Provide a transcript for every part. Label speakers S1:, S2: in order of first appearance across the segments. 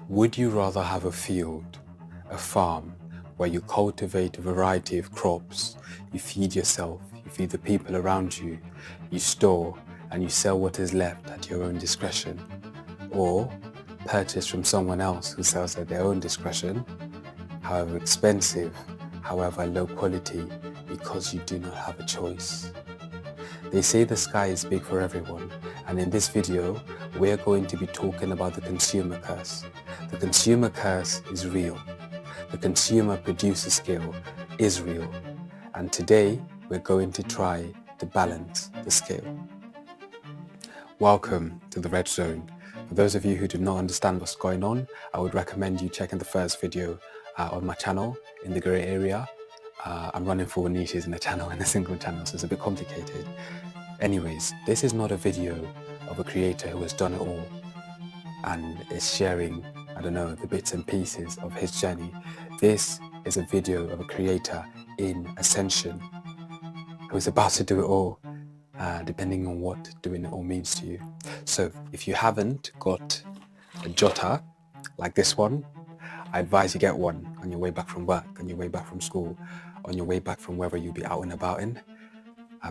S1: Would you rather have a field, a farm, where you cultivate a variety of crops, you feed yourself, you feed the people around you, you store and you sell what is left at your own discretion, or purchase from someone else who sells at their own discretion, however expensive, however low quality, because you do not have a choice? They say the sky is big for everyone, and in this video, we're going to be talking about the consumer curse. The consumer curse is real. The consumer producer scale is real. And today, we're going to try to balance the scale. Welcome to the Red Zone. For those of you who do not understand what's going on, I would recommend you checking the first video on my channel in the grey area. I'm running 4 niches in a channel, in a single channel, so it's a bit complicated. Anyways, this is not a video of a creator who has done it all and is sharing, I don't know, the bits and pieces of his journey. This is a video of a creator in ascension who is about to do it all, depending on what doing it all means to you. So if you haven't got a jotter like this one, I advise you get one on your way back from work, on your way back from school, on your way back from wherever you'll be out and about in,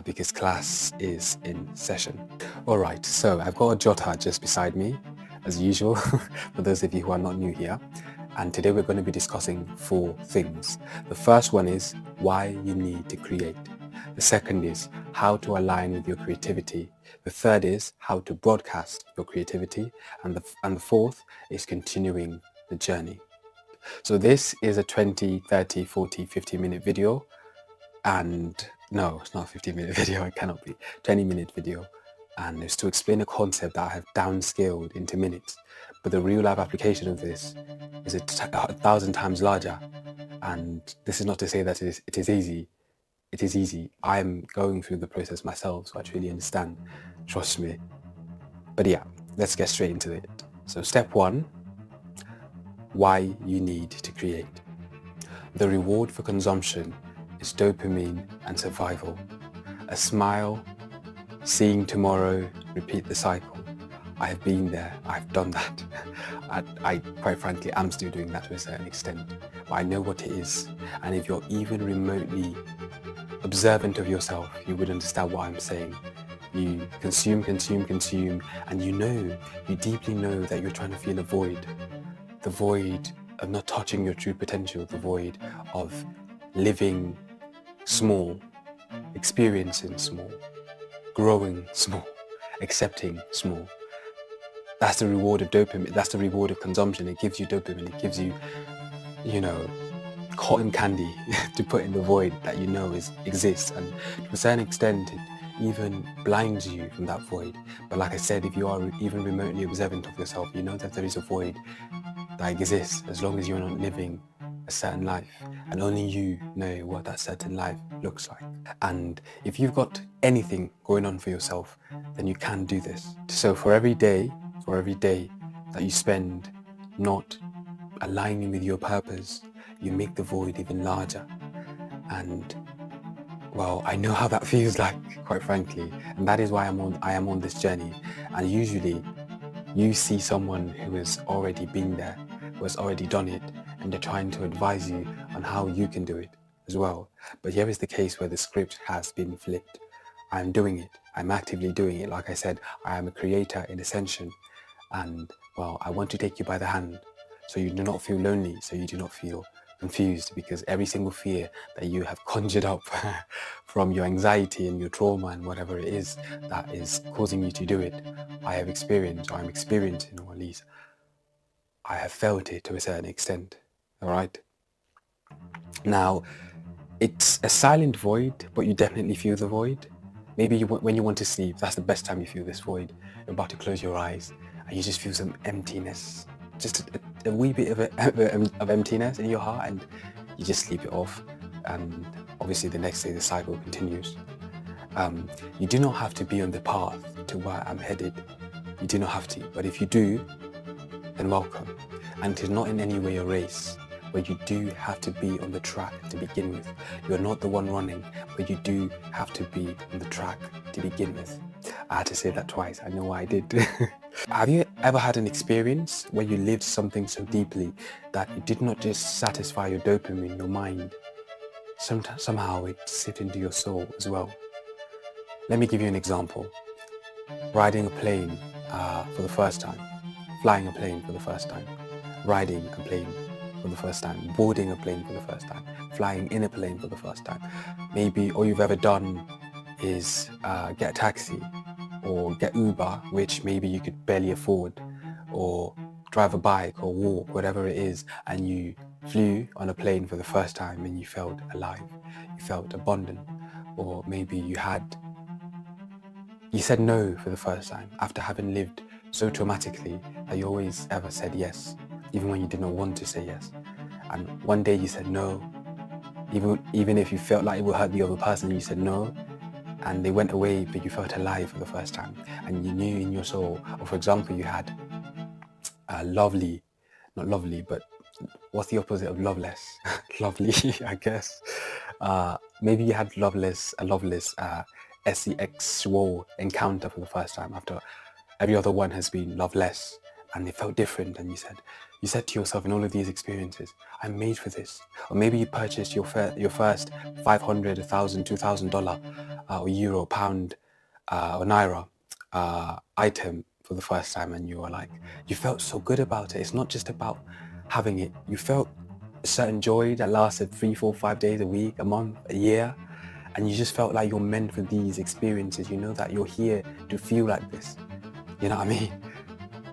S1: because class is in session. All right, so I've got a jotter just beside me, as usual, for those of you who are not new here. And today we're going to be discussing 4 things. The first one is why you need to create. The second is how to align with your creativity. The third is how to broadcast your creativity. And the fourth is continuing the journey. So this is a 20, 30, 40, 50-minute video. And no, it's not a 50-minute video, it cannot be. 20-minute video. And it's to explain a concept that I have downscaled into minutes. But the real life application of this is 1,000 times larger. And this is not to say that it is easy. It is easy. I'm going through the process myself, so I truly understand. Trust me. But yeah, let's get straight into it. So step 1, why you need to create. The reward for consumption is dopamine and survival. A smile, seeing tomorrow, repeat the cycle. I have been there, I've done that. I quite frankly am still doing that to a certain extent, but I know what it is. And if you're even remotely observant of yourself, you would understand what I'm saying. You consume, and you deeply know that you're trying to feel a void. The void of not touching your true potential, the void of living small, experiencing small, growing small, accepting small. That's the reward of dopamine. That's the reward of consumption. It gives you dopamine. It gives you, cotton candy to put in the void that exists. And to a certain extent, it even blinds you from that void. But like I said, if you are even remotely observant of yourself, you know that there is a void that exists as long as you're not living a certain life. And only you know what that certain life looks like. And if you've got anything going on for yourself, then you can do this. So for every day that you spend not aligning with your purpose, you make the void even larger. And well, I know how that feels like, quite frankly, and that is why I am on this journey. And usually you see someone who has already been there, who has already done it, and they're trying to advise you on how you can do it as well. But here is the case where the script has been flipped. I'm doing it. I'm actively doing it. Like I said, I am a creator in ascension. And well, I want to take you by the hand so you do not feel lonely, so you do not feel confused, because every single fear that you have conjured up from your anxiety and your trauma and whatever it is that is causing you to do it, I have experienced, or I'm experiencing, or at least I have felt it to a certain extent. All right. Now, it's a silent void, but you definitely feel the void. Maybe when you want to sleep, that's the best time you feel this void. You're about to close your eyes and you just feel some emptiness, just a wee bit of emptiness in your heart, and you just sleep it off. And obviously the next day the cycle continues. You do not have to be on the path to where I'm headed. You do not have to, but if you do, then welcome. And it is not in any way a race, but you do have to be on the track to begin with. You're not the one running, but you do have to be on the track to begin with. I had to say that twice. I know why I did. Have you Ever had an experience where you lived something so deeply that it did not just satisfy your dopamine, your mind, somehow it seeped into your soul as well? Let me give you an example. Riding a plane for the first time, flying a plane for the first time, riding a plane for the first time, boarding a plane for the first time, flying in a plane for the first time. Maybe all you've ever done is get a taxi or get Uber, which maybe you could barely afford, or drive a bike or walk, whatever it is, and you flew on a plane for the first time and you felt alive, you felt abundant. Or maybe you said no for the first time after having lived so traumatically that you always ever said yes, even when you did not want to say yes. And one day you said no, even if you felt like it would hurt the other person, you said no, and they went away, but you felt alive for the first time. And you knew in your soul, or for example, you had not lovely, but what's the opposite of loveless? Lovely, I guess. Maybe you had a loveless sexual encounter for the first time after every other one has been loveless, and it felt different, and you said to yourself in all of these experiences, I'm made for this. Or maybe you purchased your first $500, $1,000, $2,000 or euro, pound or naira item for the first time, and you felt so good about it. It's not just about having it. You felt a certain joy that lasted 3, 4, 5 days, a week, a month, a year, and you just felt like you're meant for these experiences. You know that you're here to feel like this. You know what I mean?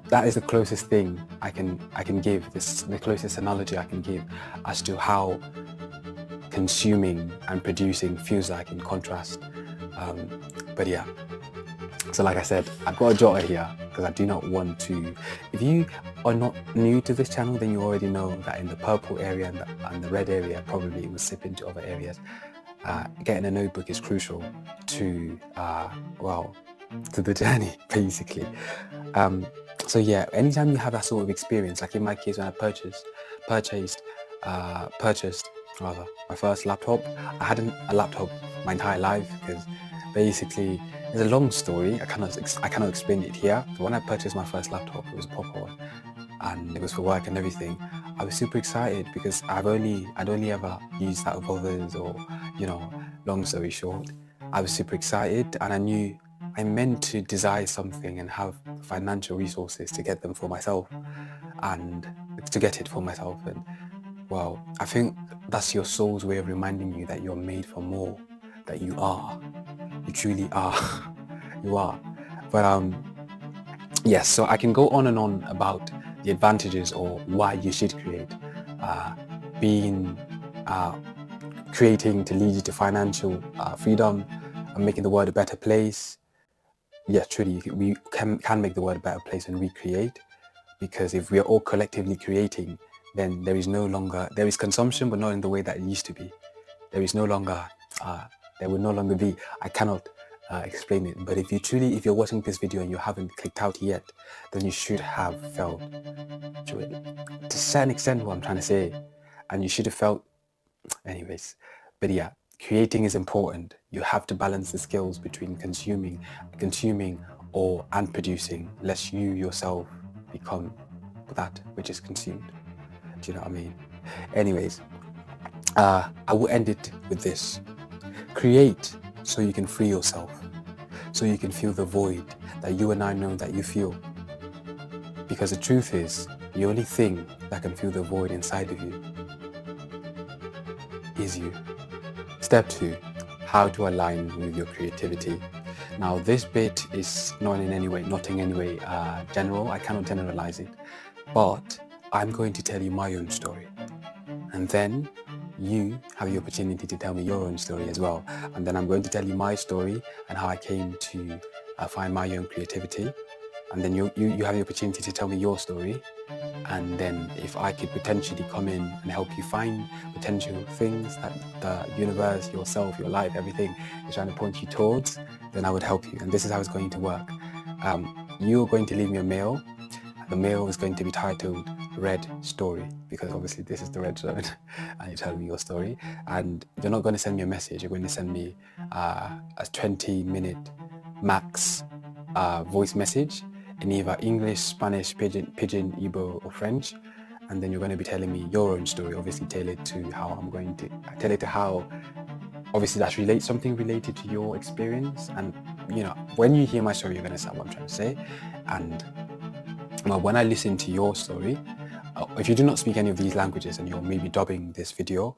S1: That is the closest thing I can give. The closest analogy I can give as to how consuming and producing feels like in contrast. But yeah. So like I said, I've got a jotter here because I do not want to. If you are not new to this channel, then you already know that in the purple area and the red area, probably it will sip into other areas. Getting a notebook is crucial to, to the journey, basically. So yeah, anytime you have that sort of experience, like in my case when I purchased my first laptop. I had a laptop my entire life because basically it's a long story. I cannot explain it here. But when I purchased my first laptop, it was a proper one, and it was for work and everything. I was super excited because I'd only ever used that with others, or long story short, I was super excited, and I knew I meant to desire something and have financial resources to get them for myself, and to get it for myself. And well, I think that's your soul's way of reminding you that you're made for more, that you are. You truly are. You are. But yes, so I can go on and on about the advantages or why you should create. Creating to lead you to financial freedom and making the world a better place. Yes, truly, we can make the world a better place when we create, because if we are all collectively creating, then there is consumption, but not in the way that it used to be. There will no longer be, I cannot explain it, but if you're watching this video and you haven't clicked out yet, then you should have felt, to a certain extent, what I'm trying to say, and you should have felt, anyways. But yeah, creating is important. You have to balance the skills between consuming and producing, lest you yourself become that which is consumed. Do you know what I mean? Anyways, I will end it with this. Create so you can free yourself, so you can feel the void that you and I know that you feel. Because the truth is, the only thing that can fill the void inside of you is you. Step 2, how to align with your creativity. Now this bit is not in any way general. I cannot generalize it, but I'm going to tell you my own story, and then you have the opportunity to tell me your own story as well. And then I'm going to tell you my story and how I came to find my own creativity, and then you have the opportunity to tell me your story. And then if I could potentially come in and help you find potential things that the universe, yourself, your life, everything is trying to point you towards, then I would help you. And this is how it's going to work. You're going to leave me a mail. The mail is going to be titled Red Story, because obviously this is the red zone and you're telling me your story. And you're not going to send me a message. You're going to send me a 20-minute max voice message in either English, Spanish, Pidgin, Igbo or French. And then you're going to be telling me your own story, obviously tailored to how I'm going to tell it to how, obviously that's something related to your experience. And when you hear my story, you're going to understand what I'm trying to say. And well, when I listen to your story, if you do not speak any of these languages and you're maybe dubbing this video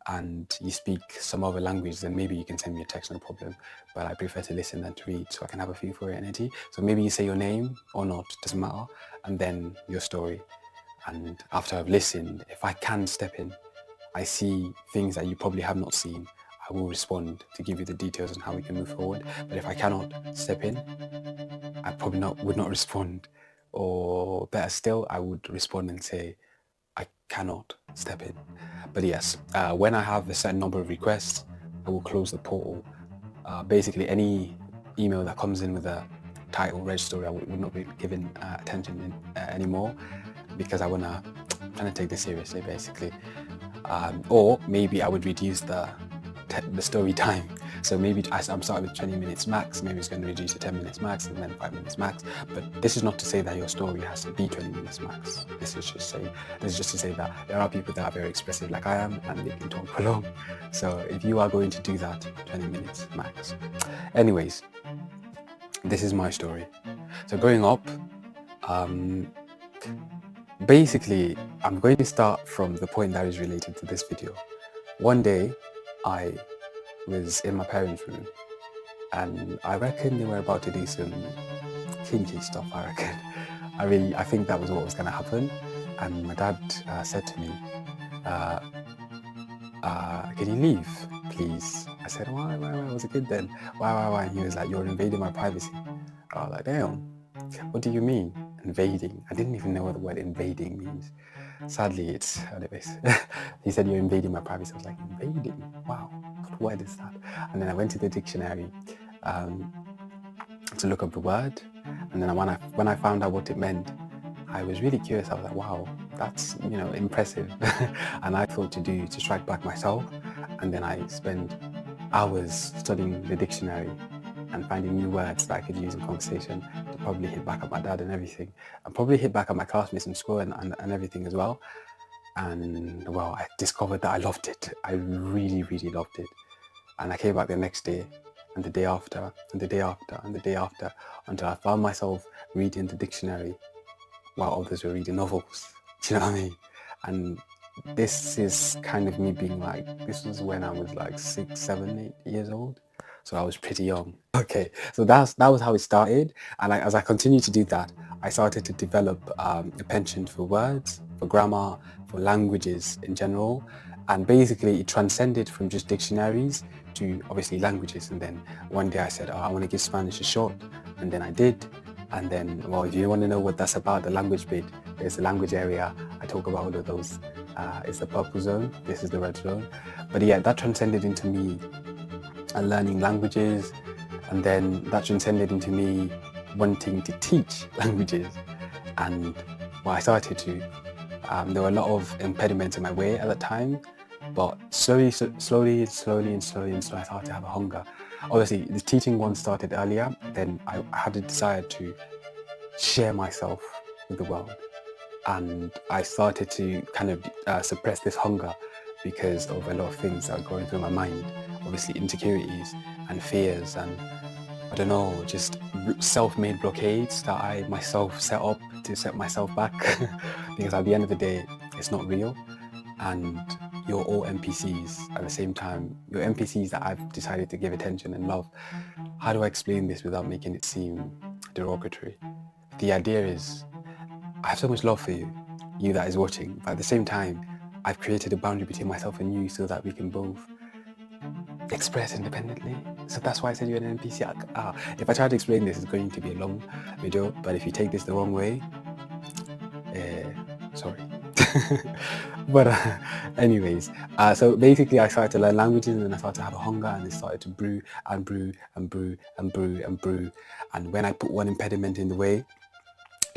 S1: and you speak some other language, then maybe you can send me a text, no problem. But I prefer to listen than to read, so I can have a feel for your energy. So maybe you say your name or not, doesn't matter, and then your story. And after I've listened, if I can step in, I see things that you probably have not seen, I will respond to give you the details on how we can move forward. But if I cannot step in, I probably would not respond. Or better still, I would respond and say, I cannot step in. But yes, when I have a certain number of requests, I will close the portal. Basically, any email that comes in with a title, reg story, I would not be given attention anymore, because I'm trying to take this seriously, basically. Or maybe I would reduce the story time. So maybe I'm starting with 20 minutes max, maybe it's going to reduce to 10 minutes max and then 5 minutes max. But this is not to say that your story has to be 20 minutes max. This is just to say that there are people that are very expressive like I am and they can talk for long. So if you are going to do that, 20 minutes max. Anyways, this is my story. So growing up, basically, I'm going to start from the point that is related to this video. One day, I was in my parents' room and I reckon they were about to do some kinky stuff, I reckon. I think that was what was going to happen. And my dad said to me, can you leave, please? I said, why? I was a kid then. Why? And he was like, you're invading my privacy. I was like, damn, what do you mean? Invading? I didn't even know what the word invading means. Sadly, anyways. He said, you're invading my privacy. I was like, invading? Wow, what word is that? And then I went to the dictionary to look up the word. And then when I found out what it meant, I was really curious. I was like, wow, that's, impressive. And I thought to strike back myself. And then I spent hours studying the dictionary and finding new words that I could use in conversation to probably hit back at my dad and everything, and probably hit back at my classmates in school and everything as well. And well, I discovered that I loved it. I really, really loved it. And I came back the next day and the day after and the day after and the day after until I found myself reading the dictionary while others were reading novels. Do you know what I mean? And this is kind of me being like, this was when I was like 6, 7, 8 years old. So I was pretty young. Okay, so that was how it started. And as I continued to do that, I started to develop a penchant for words, for grammar, for languages in general. And basically it transcended from just dictionaries to obviously languages. And then one day I said, I want to give Spanish a shot. And then I did. And then, well, if you want to know what that's about, the language bit, there's the language area. I talk about all of those. It's the purple zone. This is the red zone. But yeah, that transcended into me and learning languages, and then that transcended into me wanting to teach languages. And well, I started to. There were a lot of impediments in my way at the time, but slowly, I started to have a hunger. Obviously, the teaching one started earlier. Then I had a desire to share myself with the world, and I started to kind of suppress this hunger because of a lot of things that were going through my mind. Obviously insecurities and fears and, I don't know, just self-made blockades that I myself set up to set myself back. Because at the end of the day, it's not real. And you're all NPCs at the same time. You're NPCs that I've decided to give attention and love. How do I explain this without making it seem derogatory? The idea is, I have so much love for you that is watching, but at the same time, I've created a boundary between myself and you so that we can both express independently. So that's why I said you're an NPC. If I try to explain this, it's going to be a long video, but if you take this the wrong way, sorry. But anyways, so basically I started to learn languages and I started to have a hunger, and it started to brew and brew and brew and brew and brew. And when I put one impediment in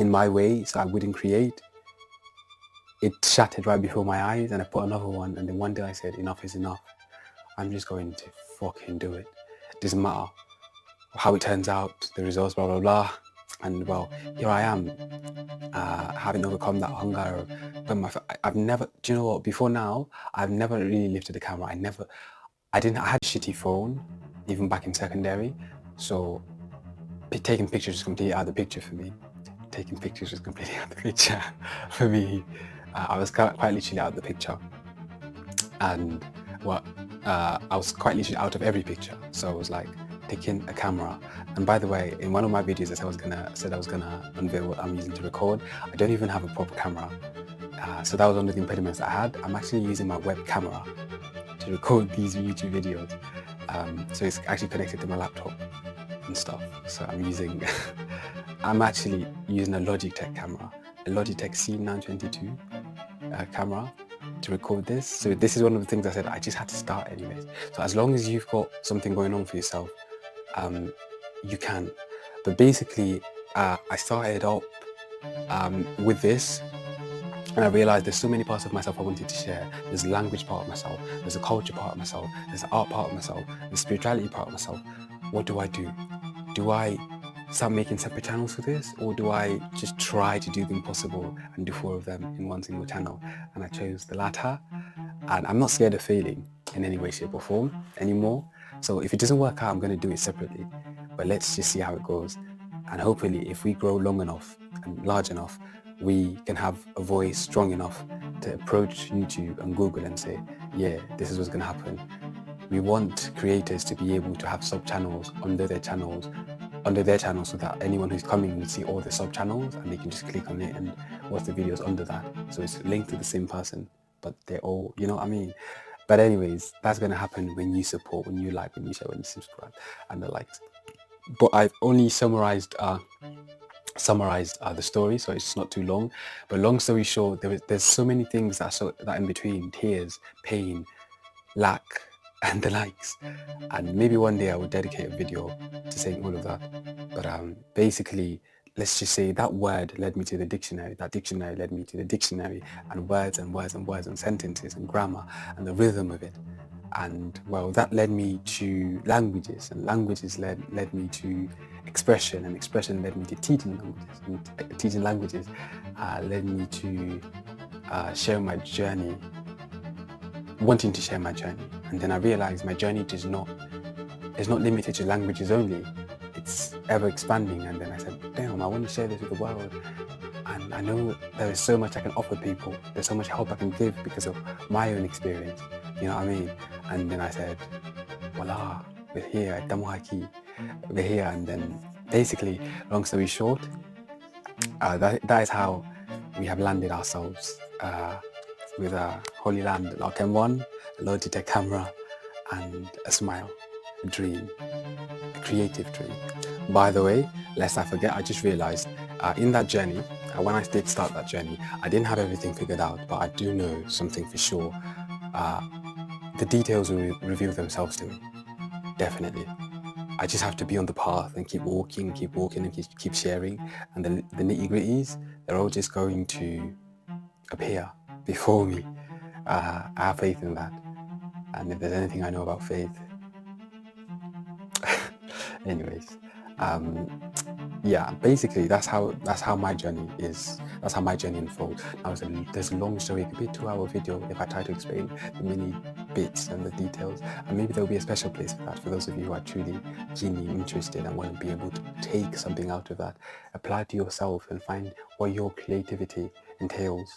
S1: my way, so I wouldn't create, it shattered right before my eyes, and I put another one, and then one day I said, enough is enough. I'm just going to fucking do it. Doesn't matter how it turns out, the results, blah, blah, blah. And well, here I am, having overcome that hunger. But I've never, do you know what, before now, I've never really lifted the camera. I had a shitty phone, even back in secondary. So taking pictures is completely out of the picture for me. Taking pictures was completely out of the picture for me. I was quite literally out of the picture. And I was quite literally out of every picture. So I was like taking a camera. And by the way, in one of my videos, I said I was gonna unveil what I'm using to record. I don't even have a proper camera. So that was one of the impediments I had. I'm actually using my web camera to record these YouTube videos. So it's actually connected to my laptop and stuff. So I'm actually using a Logitech camera, a Logitech C922 camera to record this. So this is one of the things I said, I just had to start anyways. So as long as you've got something going on for yourself, you can. But basically, I started up with this, and I realized there's so many parts of myself I wanted to share. There's a language part of myself, there's a culture part of myself, there's the art part of myself, the spirituality part of myself. What do I do? Do I start making separate channels for this, or do I just try to do the impossible and do 4 of them in one single channel? And I chose the latter, and I'm not scared of failing in any way, shape or form anymore. So if it doesn't work out, I'm going to do it separately, but let's just see how it goes. And hopefully if we grow long enough and large enough, we can have a voice strong enough to approach YouTube and Google and say, yeah, this is what's going to happen. We want creators to be able to have sub-channels under their channels so that anyone who's coming will see all the sub-channels and they can just click on it and watch the videos under that. So it's linked to the same person, but they're all, you know what I mean? But anyways, that's going to happen when you support, when you like, when you share, when you subscribe, and the likes. But I've only summarized the story, so it's not too long. But long story short, there's so many things that in between: tears, pain, lack, and the likes. And maybe one day I will dedicate a video to saying all of that. But basically, let's just say that word led me to the dictionary, that dictionary led me to the dictionary, and words and words and words and sentences and grammar and the rhythm of it. And well, that led me to languages, and languages led me to expression, and expression led me to teaching languages, and teaching languages led me to share my journey, wanting to share my journey. And then I realized my journey is not limited to languages only, it's ever expanding. And then I said, damn, I want to share this with the world. And I know there is so much I can offer people, there's so much help I can give because of my own experience, you know what I mean? And then I said, voila, we're here at Damohaki, we're here. And then basically, long story short, that is how we have landed ourselves with a Holy Land Lock M1, a Logitech camera, and a smile, a dream, a creative dream. By the way, lest I forget, I just realized in that journey, when I did start that journey, I didn't have everything figured out, but I do know something for sure. The details will reveal themselves to me, definitely. I just have to be on the path and keep walking and keep sharing. And the nitty-gritties, they're all just going to appear before me. I have faith in that. And if there's anything I know about faith, anyways, yeah, basically that's how my journey is. That's how my journey unfolds. Now there's a long story. It could be a 2-hour video if I try to explain the many bits and the details. And maybe there'll be a special place for that for those of you who are truly keenly interested and want to be able to take something out of that, apply it to yourself and find what your creativity entails.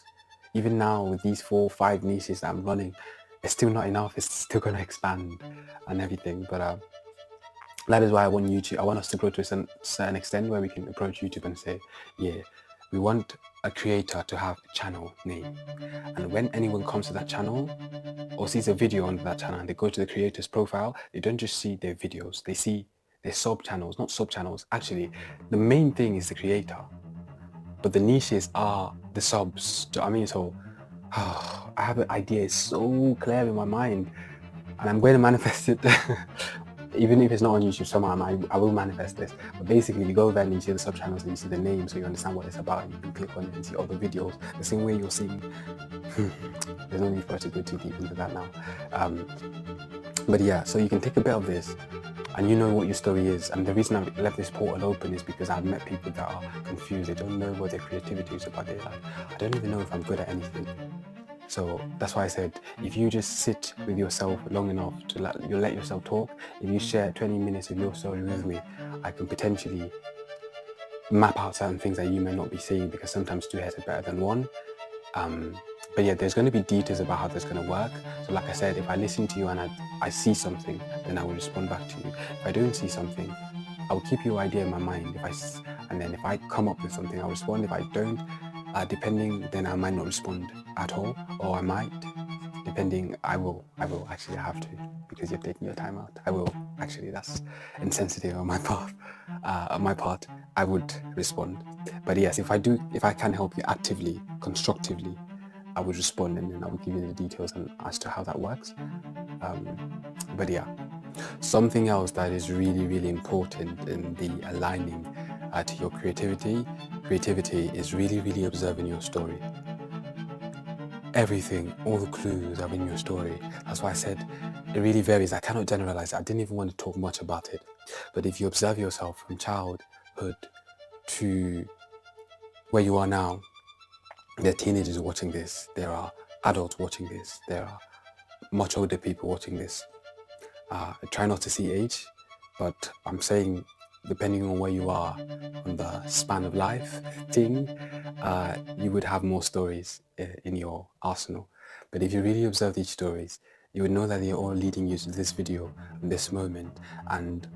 S1: Even now with these 4 or 5 niches that I'm running, it's still not enough. It's still going to expand and everything. But that is why I want YouTube. I want us to grow to a certain extent where we can approach YouTube and say, yeah, we want a creator to have a channel name. And when anyone comes to that channel or sees a video on that channel and they go to the creator's profile, they don't just see their videos, they see their sub-channels, not sub-channels. Actually, the main thing is the creator, but the niches are the subs. Do you know what I mean? So I have an idea, it's so clear in my mind, and I'm going to manifest it. Even if it's not on YouTube, somehow I will manifest this. But basically, you go there and you see the sub-channels and you see the name, so you understand what it's about, and you can click on it and see all the videos the same way you're seeing. There's no need for us to go too deep into that now. But yeah, so you can take a bit of this and you know what your story is. And the reason I left this portal open is because I've met people that are confused. They don't know what their creativity is about. They're like, I don't even know if I'm good at anything. So that's why I said, if you just sit with yourself long enough to let yourself talk, if you share 20 minutes of your story with me, I can potentially map out certain things that you may not be seeing, because sometimes two heads are better than one. But yeah, there's going to be details about how that's going to work. So like I said, if I listen to you and I see something, then I will respond back to you. If I don't see something, I will keep your idea in my mind. And then if I come up with something, I'll respond. If I don't, depending, then I might not respond at all, or I might, depending, I will actually have to, because you're taking your time out. I will actually, that's insensitive on my part. I would respond. But yes, if I can help you actively, constructively, I would respond, and then I would give you the details as to how that works. But yeah, something else that is really, really important in the aligning to your creativity is really, really observing your story. Everything, all the clues are in your story. That's why I said it really varies. I cannot generalize. I didn't even want to talk much about it. But if you observe yourself from childhood to where you are now, there are teenagers watching this, there are adults watching this, there are much older people watching this. I try not to see age, but I'm saying, depending on where you are on the span of life thing, you would have more stories in your arsenal. But if you really observe these stories, you would know that they're all leading you to this video, this moment, and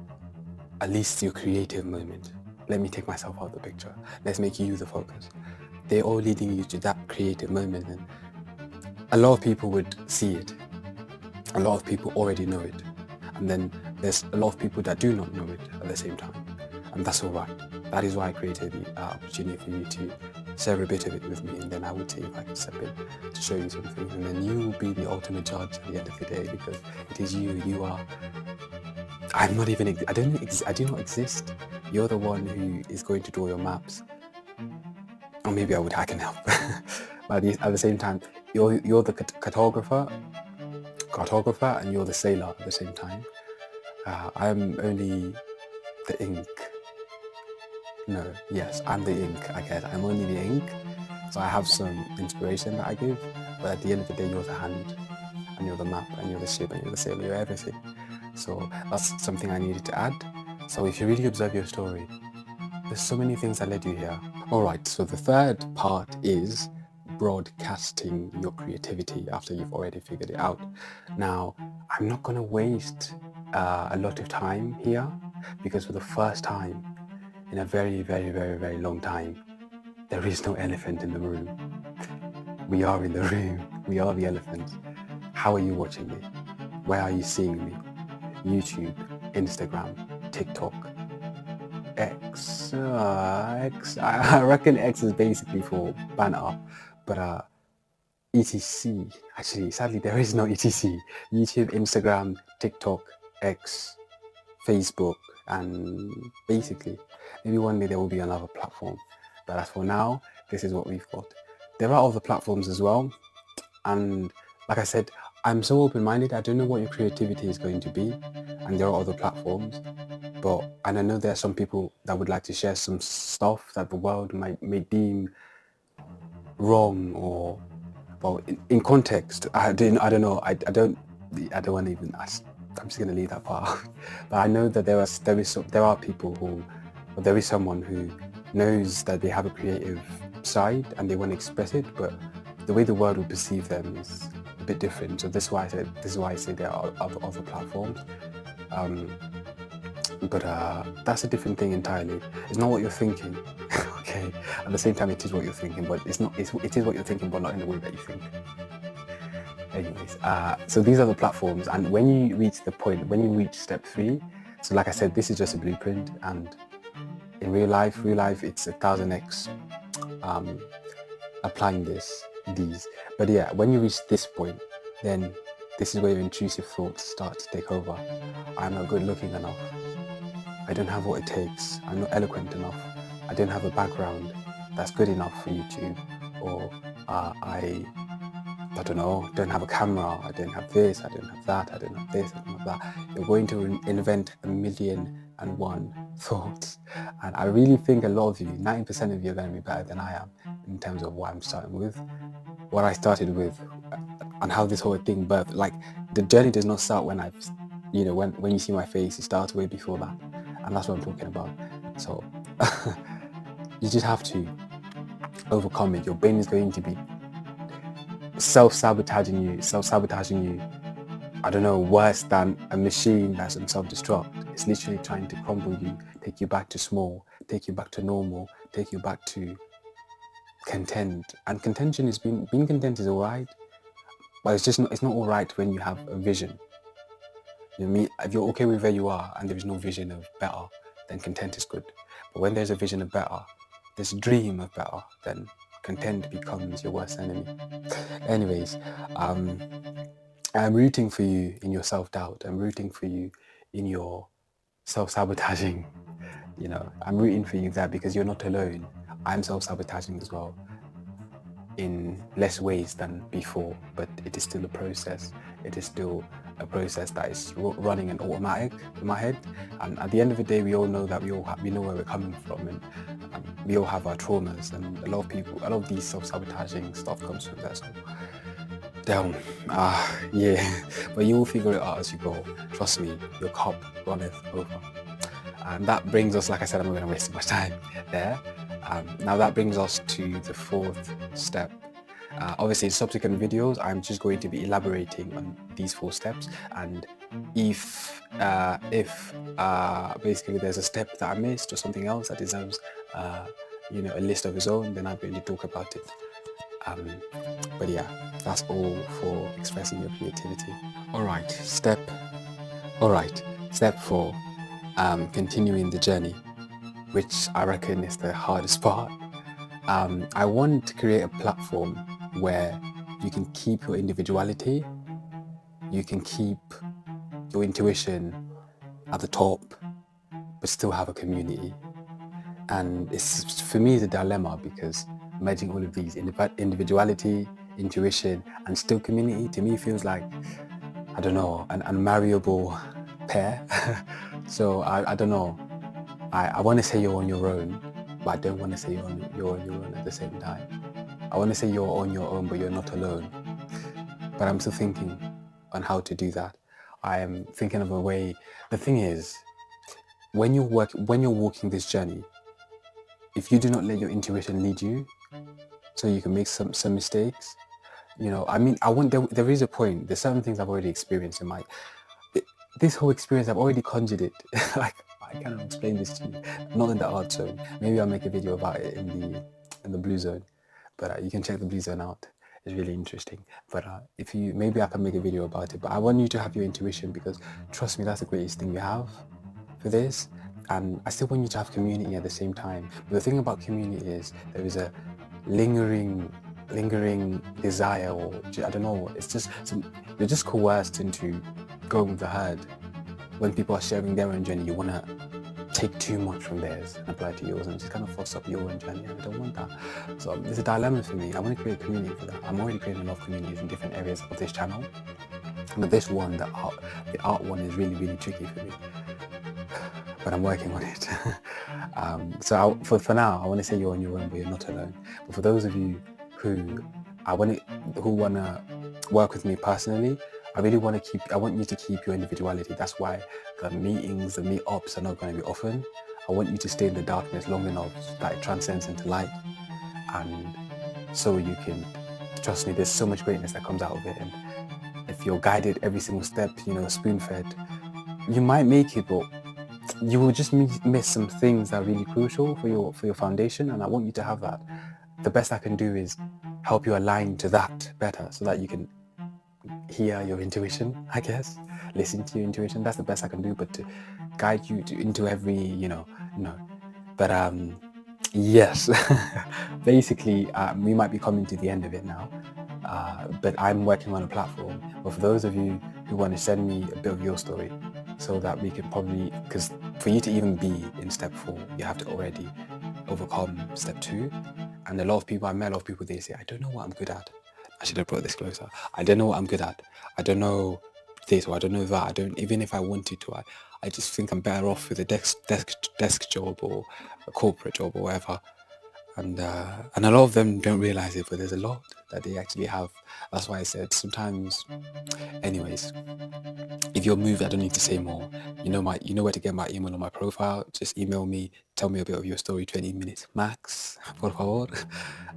S1: at least your creative moment. Let me take myself out of the picture. Let's make you the focus. They're all leading you to that creative moment, and a lot of people would see it. A lot of people already know it. And then there's a lot of people that do not know it at the same time. And that's all right. That is why I created the opportunity for you to share a bit of it with me, and then I would see if I can step in to show you something. And then you will be the ultimate judge at the end of the day, because it is you are. I'm not even, I do not exist. You're the one who is going to draw your maps. Or maybe I can help. But at the same time, you're the cartographer, and you're the sailor at the same time. I'm only the ink. No, yes, I'm the ink, I guess. I'm only the ink. So I have some inspiration that I give, but at the end of the day, you're the hand, and you're the map, and you're the ship, and you're the sailor, you're everything. So that's something I needed to add. So if you really observe your story, there's so many things that led you here. All right, so the third part is broadcasting your creativity after you've already figured it out. Now, I'm not going to waste a lot of time here, because for the first time in a very, very, very, very long time, there is no elephant in the room. We are in the room. We are the elephant. How are you watching me? Where are you seeing me? YouTube, Instagram, TikTok, X. I reckon X is basically for banner, but ETC. Actually, sadly, there is no ETC. YouTube, Instagram, TikTok, X, Facebook, and basically, maybe one day there will be another platform. But as for now, this is what we've got. There are other platforms as well, and like I said, I'm so open-minded. I don't know what your creativity is going to be, and there are other platforms. And I know there are some people that would like to share some stuff that the world may deem wrong, or, well, in context. I don't know. I don't want to even ask. I'm just going to leave that part out. But I know that there are people who, or there is someone who knows that they have a creative side and they want to express it, but the way the world will perceive them is a bit different. So this is why I say there are other platforms. But that's a different thing entirely. It's not what you're thinking. Okay. At the same time, it is what you're thinking, but it's not. It is what you're thinking, but not in the way that you think. Anyways, so these are the platforms, and when you reach step 3, so like I said, this is just a blueprint, and in real life, it's 1000x applying these. But yeah, when you reach this point, then this is where your intrusive thoughts start to take over. I'm not good looking enough. I don't have what it takes. I'm not eloquent enough. I don't have a background that's good enough for YouTube, or I don't know, don't have a camera, I didn't have this, I didn't have that, I didn't have this, I didn't have that. You're going to invent 1,000,001 thoughts. And I really think a lot of you, 90% of you are going to be better than I am in terms of what I'm starting with, what I started with, and how this whole thing birthed. Like, the journey does not start when when you see my face, it starts way before that. And that's what I'm talking about. So you just have to overcome it. Your brain is going to be self-sabotaging you, I don't know, worse than a machine that's on self-destruct. It's literally trying to crumble you, take you back to small, take you back to normal, take you back to content. And contention is being content is alright, but it's not alright when you have a vision. You know what I mean? If you're okay with where you are and there is no vision of better, then content is good. But when there's a vision of better, this dream of better, then content becomes your worst enemy. Anyways, I'm rooting for you in your self-doubt. I'm rooting for you in your self-sabotaging. I'm rooting for you there because you're not alone. I'm self-sabotaging as well, in less ways than before, but it is still a process. It is still a process that is running an automatic in my head. And at the end of the day, we all know that we know where we're coming from, and we all have our traumas, and a lot of these self-sabotaging stuff comes from there. So damn, yeah, but you will figure it out as you go. Trust me, your cup runneth over. And that brings us, like I said, I'm not going to waste too much time there. Now that brings us to the fourth step. Obviously, in subsequent videos, I'm just going to be elaborating on these 4 steps. And if basically there's a step that I missed or something else that deserves, a list of its own, then I'm going to talk about it. But yeah, that's all for expressing your creativity. Alright, step 4, continuing the journey, which I reckon is the hardest part. I want to create a platform where you can keep your individuality, you can keep your intuition at the top, but still have a community. And for me, it's a dilemma, because merging all of these, individuality, intuition, and still community, to me feels like, I don't know, an unmarriable pair. So I don't know. I want to say you're on your own, but I don't want to say you're on your own at the same time. I want to say you're on your own, but you're not alone. But I'm still thinking on how to do that. I am thinking of a way. The thing is, when you're walking this journey, if you do not let your intuition lead you, so you can make some mistakes, there is a point. There's certain things I've already experienced in this whole experience. I've already conjured it. Like, I cannot explain this to you. Not in the art zone. Maybe I'll make a video about it in the blue zone. But you can check the blue zone out. It's really interesting. But maybe I can make a video about it. But I want you to have your intuition, because trust me, that's the greatest thing you have for this. And I still want you to have community at the same time. But the thing about community is there is a lingering desire, or I don't know. It's just you're just coerced into going with the herd. When people are sharing their own journey, you want to take too much from theirs and apply to yours, and just kind of fucks up your own journey. And I don't want that. So it's a dilemma for me. I want to create a community for that. I'm already creating a lot of communities in different areas of this channel. But this one, the art one, is really, really tricky for me. But I'm working on it. For now, I want to say you're on your own, but you're not alone. But for those of you who want to work with me personally, I want you to keep your individuality. That's why the meetings, the meetups are not going to be often. I want you to stay in the darkness long enough that it transcends into light. And so you can, trust me, there's so much greatness that comes out of it. And if you're guided every single step, spoon-fed, you might make it, but you will just miss some things that are really crucial for your foundation. And I want you to have that. The best I can do is help you align to that better, so that you can hear your intuition, I guess, listen to your intuition. That's the best I can do, but to guide you into every, But yes, basically, we might be coming to the end of it now. But I'm working on a platform. But for those of you who want to send me a bit of your story, so that we can probably, because for you to even be in step 4, you have to already overcome step 2. And I met a lot of people, they say, I don't know what I'm good at. I should have brought this closer. I don't know what I'm good at. I don't know this or I don't know that. I don't, even if I wanted to, I just think I'm better off with a desk job or a corporate job or whatever. And a lot of them don't realize it, but there's a lot that they actually have. That's why I said sometimes. Anyways, if you're moved, I don't need to say more. You know where to get my email on my profile. Just email me, tell me a bit of your story, 20 minutes max, por favor.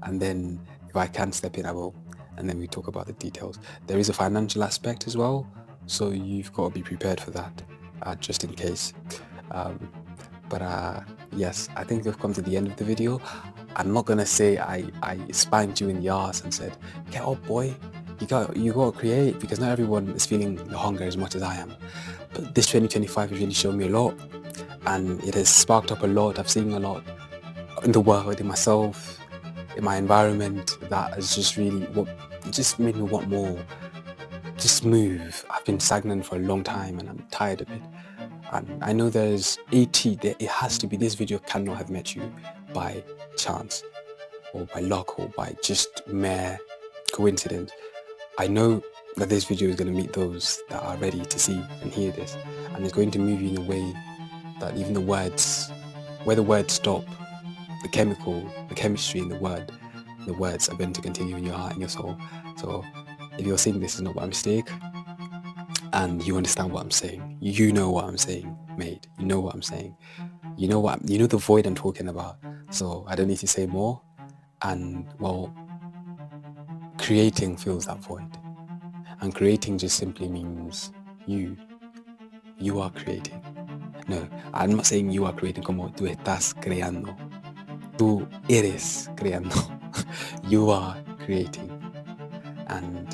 S1: And then if I can step in, I will. And then we talk about the details. There is a financial aspect as well, so you've got to be prepared for that, just in case. But yes, I think we've come to the end of the video. I'm not gonna say I spanked you in the ass and said, get up boy, you got to create, because not everyone is feeling the hunger as much as I am. But this 2025 has really shown me a lot, and it has sparked up a lot. I've seen a lot in the world, in myself, in my environment, that has just really just made me want more. Just move. I've been stagnant for a long time and I'm tired of it. And I know there's it has to be, this video cannot have met you by chance or by luck or by just mere coincidence. I know that this video is going to meet those that are ready to see and hear this, and it's going to move you in a way that even the words, where the words stop, the chemistry in the words are going to continue in your heart and your soul. So if you're seeing this is not by mistake, and you understand what I'm saying, you know what I'm saying, mate. You know what I'm saying. You know the void I'm talking about. So I don't need to say more. And well, creating fills that void. And creating just simply means you are creating. No, I'm not saying you are creating como tú estás creando. Tú eres creando. You are creating. And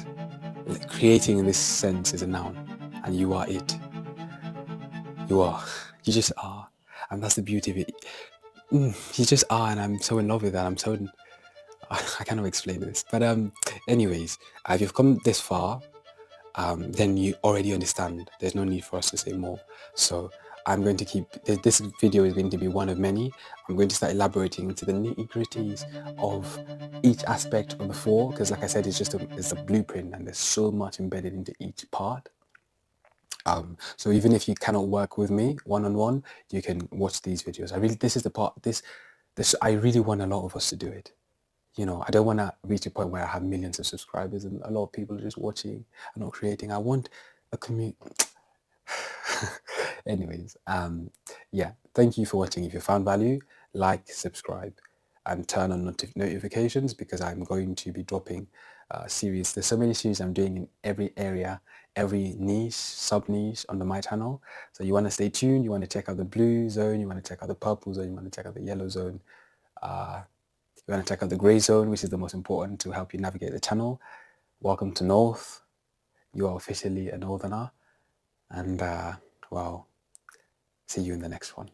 S1: creating in this sense is a noun. And you are it. You are. You just are. And that's the beauty of it. You just are, and I'm so in love with that. I cannot explain this. But anyways, if you've come this far, then you already understand. There's no need for us to say more. So I'm going to keep, this video is going to be one of many. I'm going to start elaborating into the nitty-gritties of each aspect of the four, because like I said, it's a blueprint and there's so much embedded into each part. So even if you cannot work with me one-on-one, you can watch these videos. This is the part, I really want a lot of us to do it. You know, I don't want to reach a point where I have millions of subscribers and a lot of people are just watching and not creating. I want a community. Anyways, yeah, thank you for watching. If you found value, like, subscribe, and turn on notifications, because I'm going to be dropping series. There's so many series I'm doing in every area, every niche, sub-niche under my channel. So you want to stay tuned, you want to check out the blue zone, you want to check out the purple zone, you want to check out the yellow zone. You want to check out the grey zone, which is the most important to help you navigate the channel. Welcome to North. You are officially a Northerner. And, well, see you in the next one.